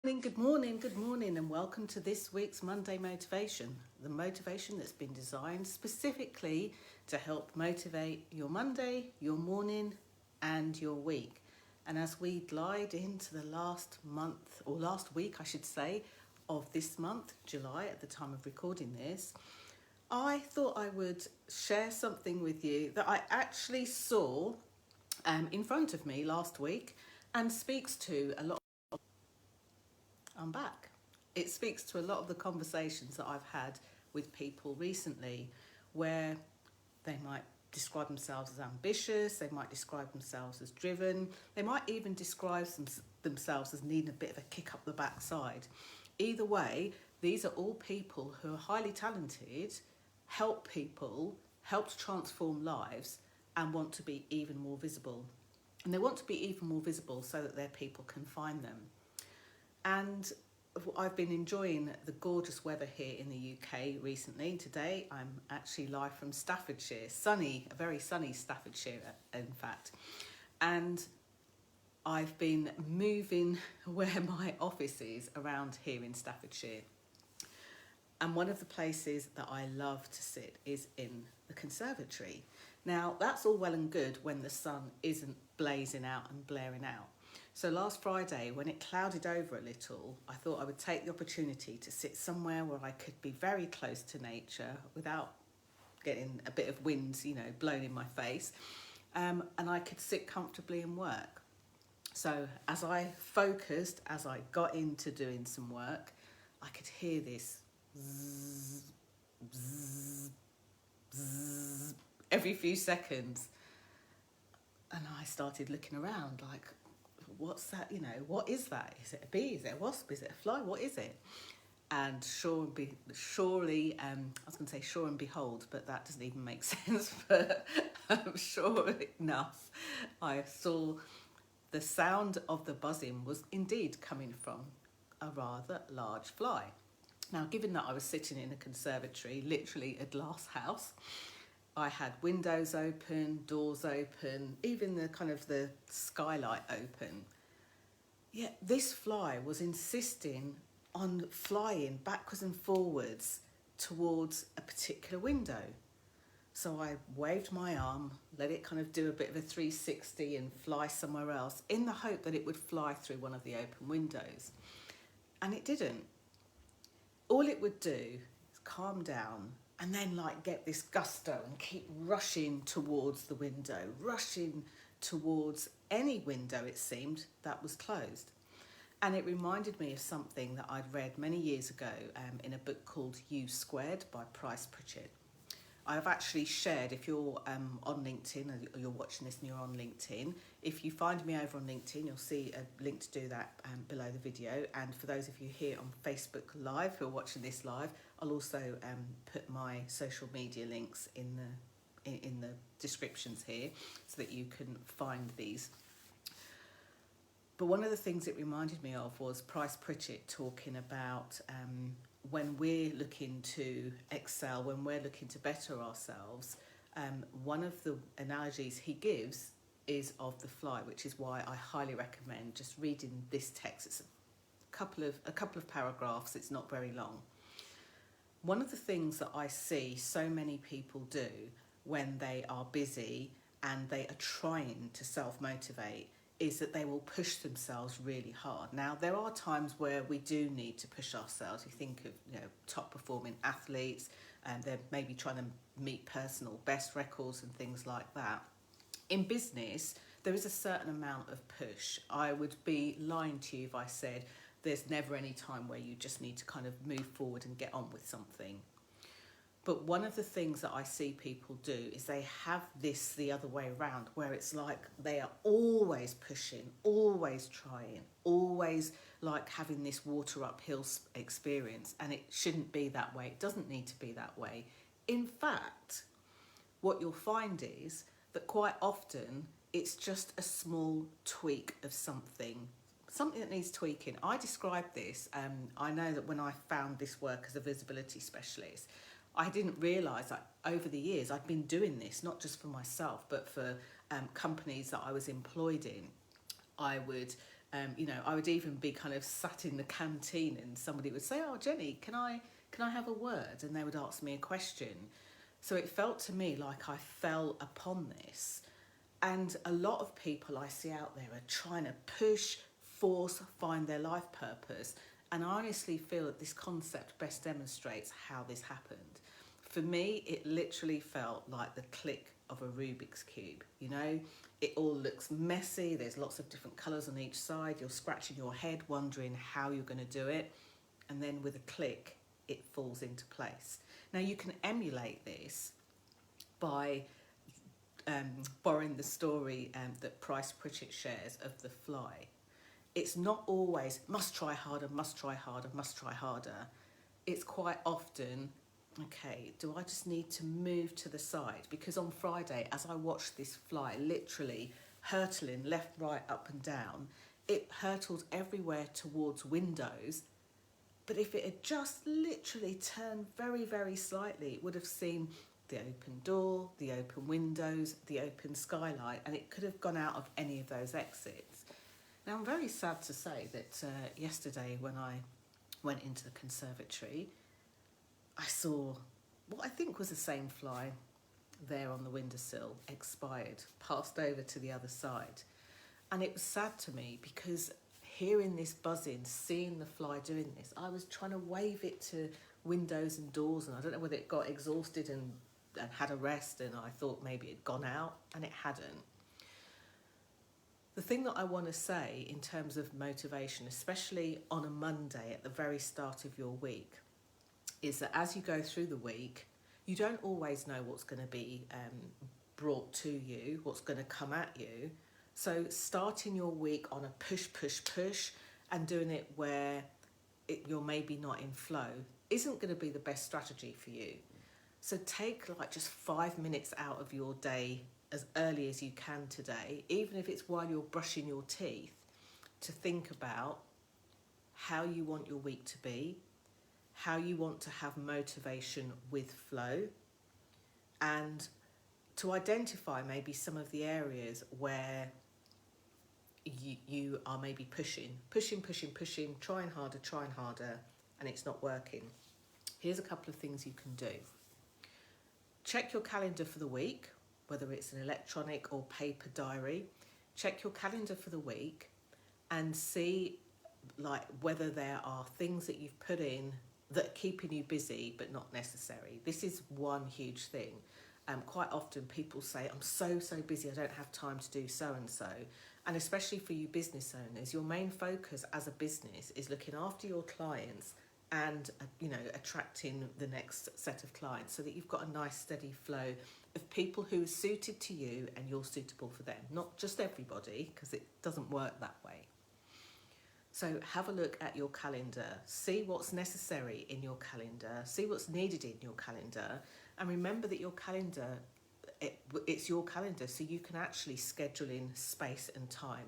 Good morning, and welcome to this week's Monday Motivation. The motivation that's been designed specifically to help motivate your Monday, your morning, and your week. And as we glide into the last month, or last week, I should say, of this month, July, at the time of recording this, I thought I would share something with you that I actually saw in front of me last week and speaks to a lot. I'm back. It speaks to a lot of the conversations that I've had with people recently where they might describe themselves as ambitious, they might describe themselves as driven, they might even describe themselves as needing a bit of a kick up the backside. Either way, these are all people who are highly talented, help people, help to transform lives, and want to be even more visible. And they want to be even more visible so that their people can find them. And I've been enjoying the gorgeous weather here in the UK recently. Today I'm actually live from Staffordshire, a very sunny Staffordshire in fact. And I've been moving where my office is around here in Staffordshire. And one of the places that I love to sit is in the conservatory. Now, that's all well and good when the sun isn't blazing out and blaring out. So last Friday, when it clouded over a little, I thought I would take the opportunity to sit somewhere where I could be very close to nature without getting a bit of wind, blown in my face, and I could sit comfortably and work. So as I focused, as I got into doing some work, I could hear this zzz, zzz, zzz, every few seconds. And I started looking around like, what's that? What is that? Is it a bee? Is it a wasp? Is it a fly? What is it? And sure and behold, but that doesn't even make sense. But sure enough, I saw the sound of the buzzing was indeed coming from a rather large fly. Now, given that I was sitting in a conservatory, literally a glass house, I had windows open, doors open, even the skylight open. Yet this fly was insisting on flying backwards and forwards towards a particular window. So I waved my arm, let it kind of do a bit of a 360 and fly somewhere else in the hope that it would fly through one of the open windows. And it didn't. All it would do is calm down and then get this gusto and keep rushing towards the window, rushing towards any window, it seemed, that was closed. And it reminded me of something that I'd read many years ago in a book called U Squared by Price Pritchett. I've actually shared, if you're on LinkedIn or you're watching this and you're on LinkedIn, if you find me over on LinkedIn, you'll see a link to do that below the video. And for those of you here on Facebook Live who are watching this live, I'll also put my social media links in the descriptions here so that you can find these. But one of the things it reminded me of was Price Pritchett talking about when we're looking to excel, when we're looking to better ourselves, one of the analogies he gives is of the fly, which is why I highly recommend just reading this text. It's a couple of paragraphs, it's not very long. One of the things that I see so many people do when they are busy and they are trying to self-motivate is that they will push themselves really hard. Now, there are times where we do need to push ourselves. You think of top performing athletes, and they're maybe trying to meet personal best records and things like that. In business, there is a certain amount of push. I would be lying to you if I said there's never any time where you just need to kind of move forward and get on with something. But one of the things that I see people do is they have this the other way around, where it's like they are always pushing, always trying, always having this water uphill experience. And it shouldn't be that way. It doesn't need to be that way. In fact, what you'll find is that quite often it's just a small tweak of something that needs tweaking. I describe this, I know that when I found this work as a visibility specialist, I didn't realise that over the years I'd been doing this, not just for myself, but for companies that I was employed in. I would I would even be kind of sat in the canteen and somebody would say, "Oh, Jenny, can I have a word?" And they would ask me a question. So it felt to me like I fell upon this. And a lot of people I see out there are trying to push, force, find their life purpose. And I honestly feel that this concept best demonstrates how this happened. For me, it literally felt like the click of a Rubik's Cube. It all looks messy. There's lots of different colours on each side. You're scratching your head, wondering how you're going to do it. And then with a click, it falls into place. Now, you can emulate this by borrowing the story that Price Pritchett shares of the fly. It's not always must try harder, must try harder, must try harder. It's quite often, okay, do I just need to move to the side? Because on Friday, as I watched this fly literally hurtling left, right, up and down, it hurtled everywhere towards windows. But if it had just literally turned very, very slightly, it would have seen the open door, the open windows, the open skylight, and it could have gone out of any of those exits. Now, I'm very sad to say that yesterday when I went into the conservatory, I saw what I think was the same fly there on the windowsill, expired, passed over to the other side. And it was sad to me because hearing this buzzing, seeing the fly doing this, I was trying to wave it to windows and doors, and I don't know whether it got exhausted and had a rest, and I thought maybe it'd gone out, and it hadn't. The thing that I want to say in terms of motivation, especially on a Monday at the very start of your week, is that as you go through the week, you don't always know what's going to be brought to you, what's going to come at you. So starting your week on a push, push, push and doing it where you're maybe not in flow isn't going to be the best strategy for you. So take like just 5 minutes out of your day as early as you can today, even if it's while you're brushing your teeth, to think about how you want your week to be, how you want to have motivation with flow, and to identify maybe some of the areas where you are maybe pushing, trying harder, and it's not working. Here's a couple of things you can do. Check your calendar for the week, whether it's an electronic or paper diary. Check your calendar for the week and see like whether there are things that you've put in that are keeping you busy but not necessary. This is one huge thing. Quite often people say, I'm so busy, I don't have time to do so-and-so. And especially for you business owners, your main focus as a business is looking after your clients and attracting the next set of clients so that you've got a nice steady flow of people who are suited to you and you're suitable for them. Not just everybody, because it doesn't work that way. So have a look at your calendar, see what's necessary in your calendar, see what's needed in your calendar, and remember that your calendar, it's your calendar, so you can actually schedule in space and time.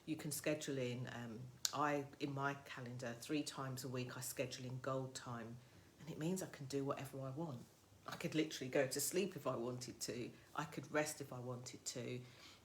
You can schedule in, in my calendar, 3 times a week I schedule in gold time, and it means I can do whatever I want. I could literally go to sleep if I wanted to, I could rest if I wanted to,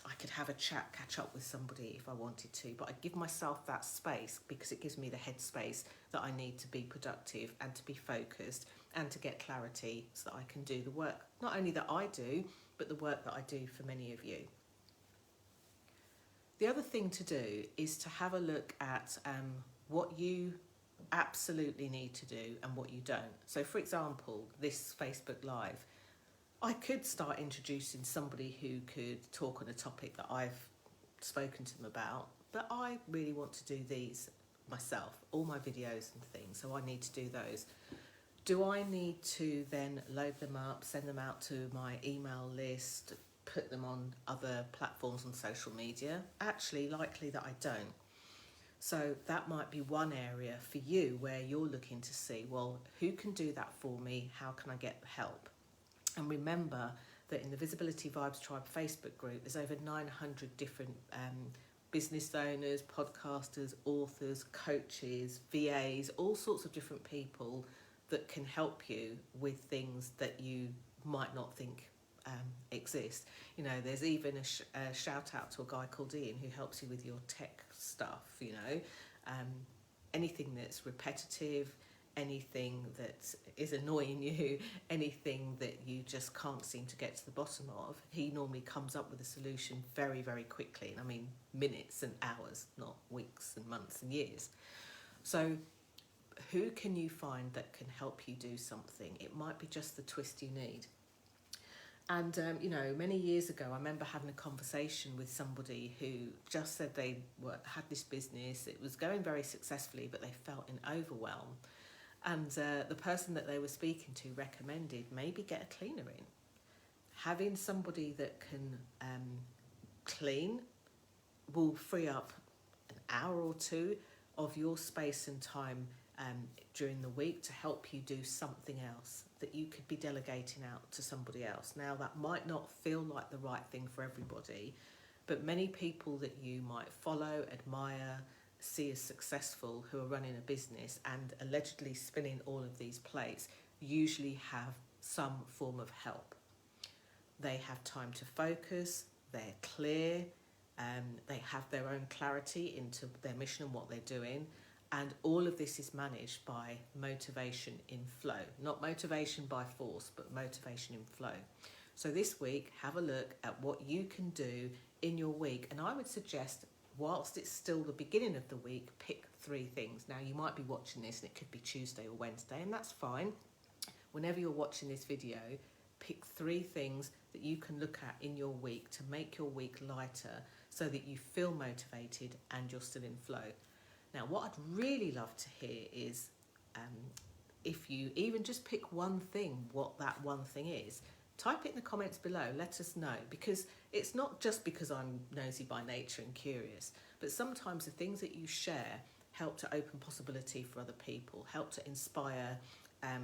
I could have a chat, catch up with somebody if I wanted to, but I give myself that space because it gives me the headspace that I need to be productive and to be focused and to get clarity so that I can do the work, not only that I do, but the work that I do for many of you. The other thing to do is to have a look at what you absolutely need to do and what you don't. So for example, this Facebook Live, I could start introducing somebody who could talk on a topic that I've spoken to them about, but I really want to do these myself, all my videos and things, so I need to do those. Do I need to then load them up, send them out to my email list, put them on other platforms on social media? Actually, likely that I don't. So that might be one area for you where you're looking to see, well, who can do that for me? How can I get help? And remember that in the Visibility Vibes Tribe Facebook group, there's over 900 different business owners, podcasters, authors, coaches, VAs, all sorts of different people that can help you with things that you might not think exist. You know, there's even a shout out to a guy called Ian who helps you with your tech stuff, you know. Anything that's repetitive, anything that is annoying you, anything that you just can't seem to get to the bottom of, he normally comes up with a solution very, very quickly. And I mean minutes and hours, not weeks and months and years. So who can you find that can help you do something? It might be just the twist you need. And, you know, many years ago, I remember having a conversation with somebody who just said they had this business. It was going very successfully, but they felt in overwhelm. And the person that they were speaking to recommended maybe get a cleaner in. Having somebody that can clean will free up an hour or two of your space and time during the week to help you do something else that you could be delegating out to somebody else. Now, that might not feel like the right thing for everybody, but many people that you might follow, admire, see as successful, who are running a business and allegedly spinning all of these plates, usually have some form of help. They have time to focus, they're clear, they have their own clarity into their mission and what they're doing. And all of this is managed by motivation in flow. Not motivation by force, but motivation in flow. So this week, have a look at what you can do in your week. And I would suggest, whilst it's still the beginning of the week, pick 3 things. Now, you might be watching this and it could be Tuesday or Wednesday, and that's fine. Whenever you're watching this video, pick 3 things that you can look at in your week to make your week lighter so that you feel motivated and you're still in flow. Now, what I'd really love to hear is if you even just pick one thing, what that one thing is. Type it in the comments below, let us know, because it's not just because I'm nosy by nature and curious, but sometimes the things that you share help to open possibility for other people, help to inspire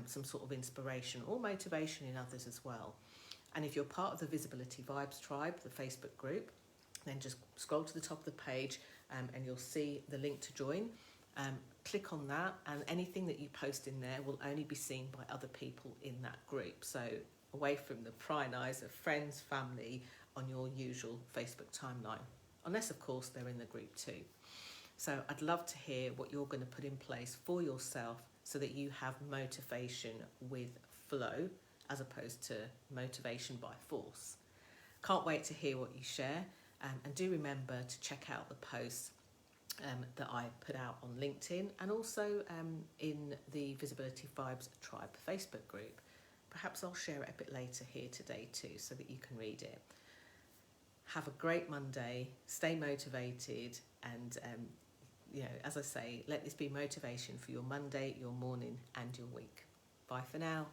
some sort of inspiration or motivation in others as well. And if you're part of the Visibility Vibes Tribe, the Facebook group, then just scroll to the top of the page and you'll see the link to join. Click on that, and anything that you post in there will only be seen by other people in that group. So away from the prying eyes of friends, family on your usual Facebook timeline. Unless, of course, they're in the group too. So I'd love to hear what you're going to put in place for yourself so that you have motivation with flow as opposed to motivation by force. Can't wait to hear what you share. And do remember to check out the posts that I put out on LinkedIn and also in the Visibility Vibes Tribe Facebook group. Perhaps I'll share it a bit later here today too so that you can read it. Have a great Monday, stay motivated, and you know, as I say, let this be motivation for your Monday, your morning and your week. Bye for now.